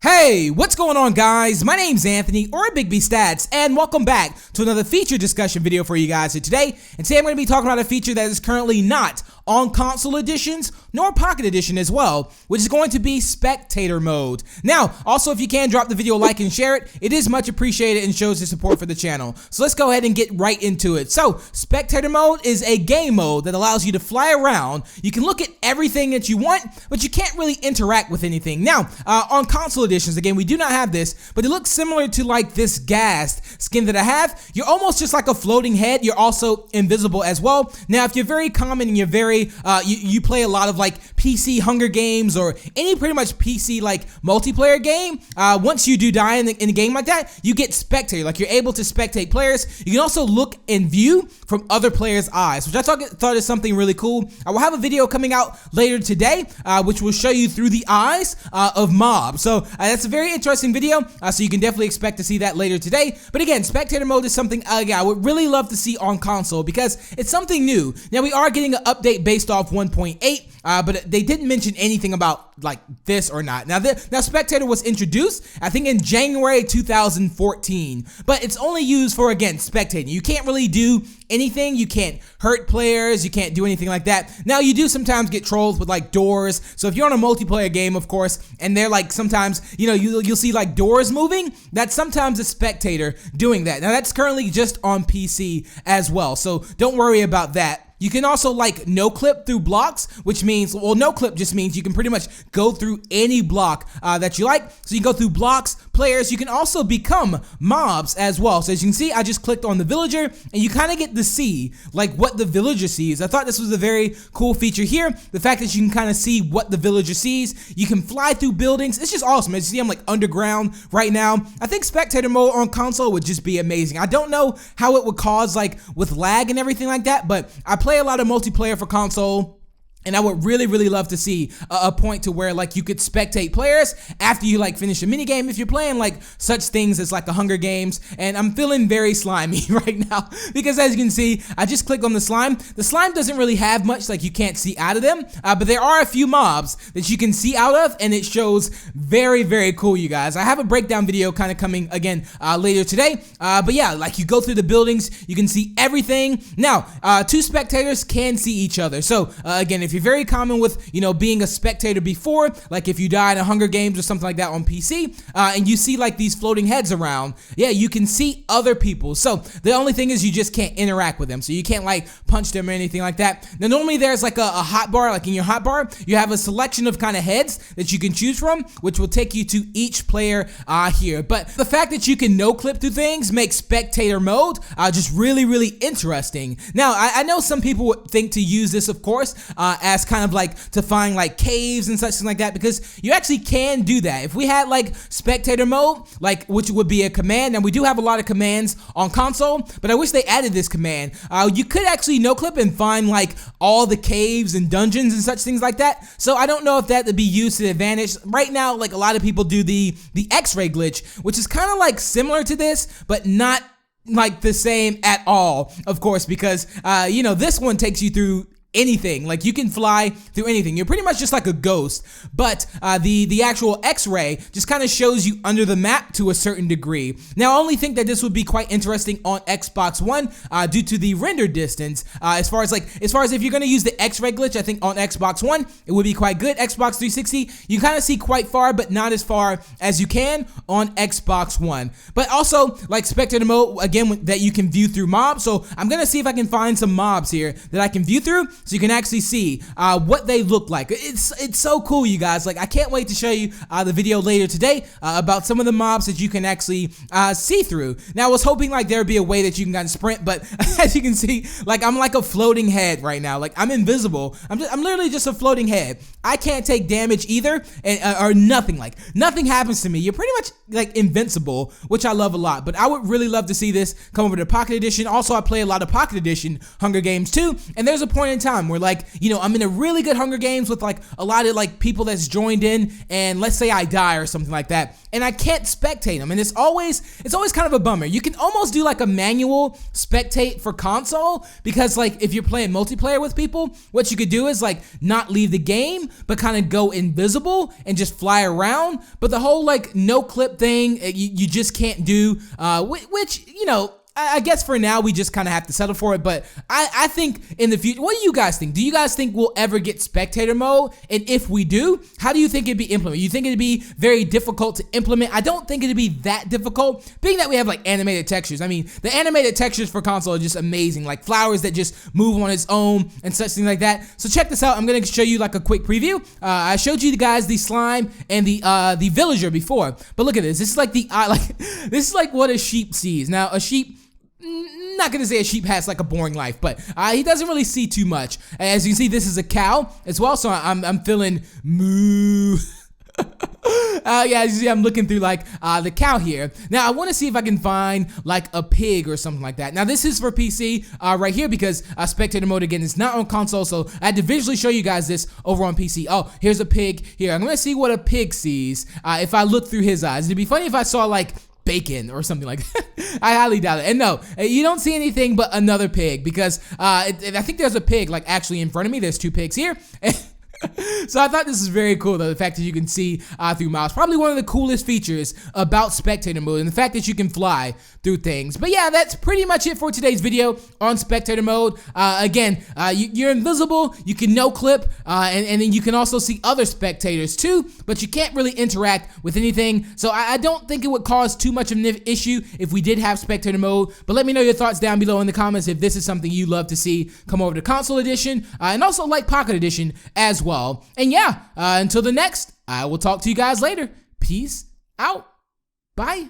Hey, what's going on, guys? My name's Anthony, or Big B Stats, and welcome back to another feature discussion video for you guys here today. And today I'm going to be talking about a feature that is currently not on console editions, nor Pocket Edition as well, which is going to be Spectator Mode. Now, also, if you can, drop the video a like and share it. It is much appreciated and shows your support for the channel. So let's go ahead and get right into it. So, Spectator Mode is a game mode that allows you to fly around. You can look at everything that you want, but you can't really interact with anything. Now, on console editions, again, we do not have this, but it looks similar to like this Ghast skin that I have. You're almost just like a floating head. You're also invisible as well. Now, if you're very common and you're very you play a lot of like PC Hunger Games or any pretty much PC like multiplayer game, once you do die in a game like that, you get spectator, like you're able to spectate players. You can also look and view from other players' eyes, which I thought is something really cool. I will have a video coming out later today, which will show you through the eyes of mobs. So that's a very interesting video, so you can definitely expect to see that later today. But again, spectator mode is something I would really love to see on console because it's something new. Now, we are getting an update based off 1.8, but they didn't mention anything about like this or not. Now, Spectator was introduced, I think, in January 2014, but it's only used for, again, spectating. You can't really do anything. You can't hurt players. You can't do anything like that. Now, you do sometimes get trolled with like doors. So if you're on a multiplayer game, of course, and they're like sometimes, you know, you'll see like doors moving, that's sometimes a spectator doing that. Now, that's currently just on PC as well, so don't worry about that. You can also like no clip through blocks, which means, well, no clip just means you can pretty much go through any block that you like. So you can go through blocks, players. You can also become mobs as well. So as you can see, I just clicked on the villager and you kind of get to see like what the villager sees. I thought this was a very cool feature here. The fact that you can kind of see what the villager sees. You can fly through buildings. It's just awesome. As you see, I'm like underground right now. I think spectator mode on console would just be amazing. I don't know how it would cause like with lag and everything like that, but I play a lot of multiplayer for console, and I would really love to see a point to where like you could spectate players after you like finish a mini game if you're playing like such things as like a Hunger Games. And I'm feeling very slimy right now because as you can see, I just clicked on the slime. The slime doesn't really have much, like you can't see out of them, but there are a few mobs that you can see out of, and it shows very cool, you guys. I have a breakdown video kind of coming again later today, but yeah, like you go through the buildings, you can see everything. Now, two spectators can see each other. So again, if you're very common with, you know, being a spectator before, like if you died in Hunger Games or something like that on PC, and you see like these floating heads around, yeah, you can see other people. So the only thing is you just can't interact with them. So you can't like punch them or anything like that. Now, normally there's like a hotbar, like in your hotbar, you have a selection of kind of heads that you can choose from, which will take you to each player here. But the fact that you can no clip through things makes spectator mode just really interesting. Now, I know some people would think to use this, of course, as kind of like to find like caves and such like that, because you actually can do that. If we had like spectator mode, like which would be a command, and we do have a lot of commands on console, but I wish they added this command. You could actually no clip and find like all the caves and dungeons and such things like that. So I don't know if that would be used to the advantage. Right now, like a lot of people do the X-ray glitch, which is kind of like similar to this, but not like the same at all, of course, because you know, this one takes you through anything. Like you can fly through anything. You're pretty much just like a ghost, but the actual X-ray just kind of shows you under the map to a certain degree. Now, I only think that this would be quite interesting on Xbox One due to the render distance. As far as if you're going to use the X-ray glitch, I think on Xbox One it would be quite good. Xbox 360, you kind of see quite far, but not as far as you can on Xbox One. But also, like spectator mode, again, that you can view through mobs. So I'm gonna see if I can find some mobs here that I can view through, so you can actually see what they look like. It's so cool, you guys. Like, I can't wait to show you the video later today about some of the mobs that you can actually see through. Now, I was hoping like there would be a way that you can kind of sprint, but as you can see, like I'm like a floating head right now. Like I'm invisible. I'm literally just a floating head. I can't take damage either, and or nothing. Like nothing happens to me. You're pretty much like invincible, which I love a lot. But I would really love to see this come over to Pocket Edition. Also, I play a lot of Pocket Edition Hunger Games too, and there's a point in time where like, you know, I'm in a really good Hunger Games with like a lot of like people that's joined in, and let's say I die or something like that, and I can't spectate them, and it's always kind of a bummer. You can almost do like a manual spectate for console, because like if you're playing multiplayer with people, what you could do is like not leave the game, but kind of go invisible and just fly around. But the whole like no clip thing, you just can't do, which, you know, I guess for now we just kind of have to settle for it, but I think in the future, what do you guys think? Do you guys think we'll ever get spectator mode? And if we do, how do you think it'd be implemented? You think it'd be very difficult to implement? I don't think it'd be that difficult, being that we have like animated textures. I mean, the animated textures for console are just amazing, like flowers that just move on its own and such things like that. So check this out. I'm gonna show you like a quick preview. I showed you guys the slime and the villager before, but look at this. This is like the eye, like this is like what a sheep sees. Now a sheep, not gonna say a sheep has like a boring life, but he doesn't really see too much. As you can see, this is a cow as well, so I'm feeling moo. Yeah, as you see, I'm looking through like the cow here. Now I want to see if I can find like a pig or something like that. Now this is for PC right here, because spectator mode again is not on console, so I had to visually show you guys this over on PC. Oh, here's a pig here. I'm gonna see what a pig sees if I look through his eyes. It'd be funny if I saw like bacon or something like that. I highly doubt it. And no, you don't see anything but another pig, because I think there's a pig like actually in front of me. There's two pigs here. So I thought this is very cool, though, the fact that you can see through mouse. Probably one of the coolest features about spectator mode, and the fact that you can fly through things. But yeah, that's pretty much it for today's video on spectator mode. Again, you're invisible, you can no clip, and then you can also see other spectators too, but you can't really interact with anything. So I don't think it would cause too much of an issue if we did have spectator mode. But let me know your thoughts down below in the comments if this is something you'd love to see come over to console edition, and also like pocket edition as well. And yeah, until the next, I will talk to you guys later. Peace out. Bye.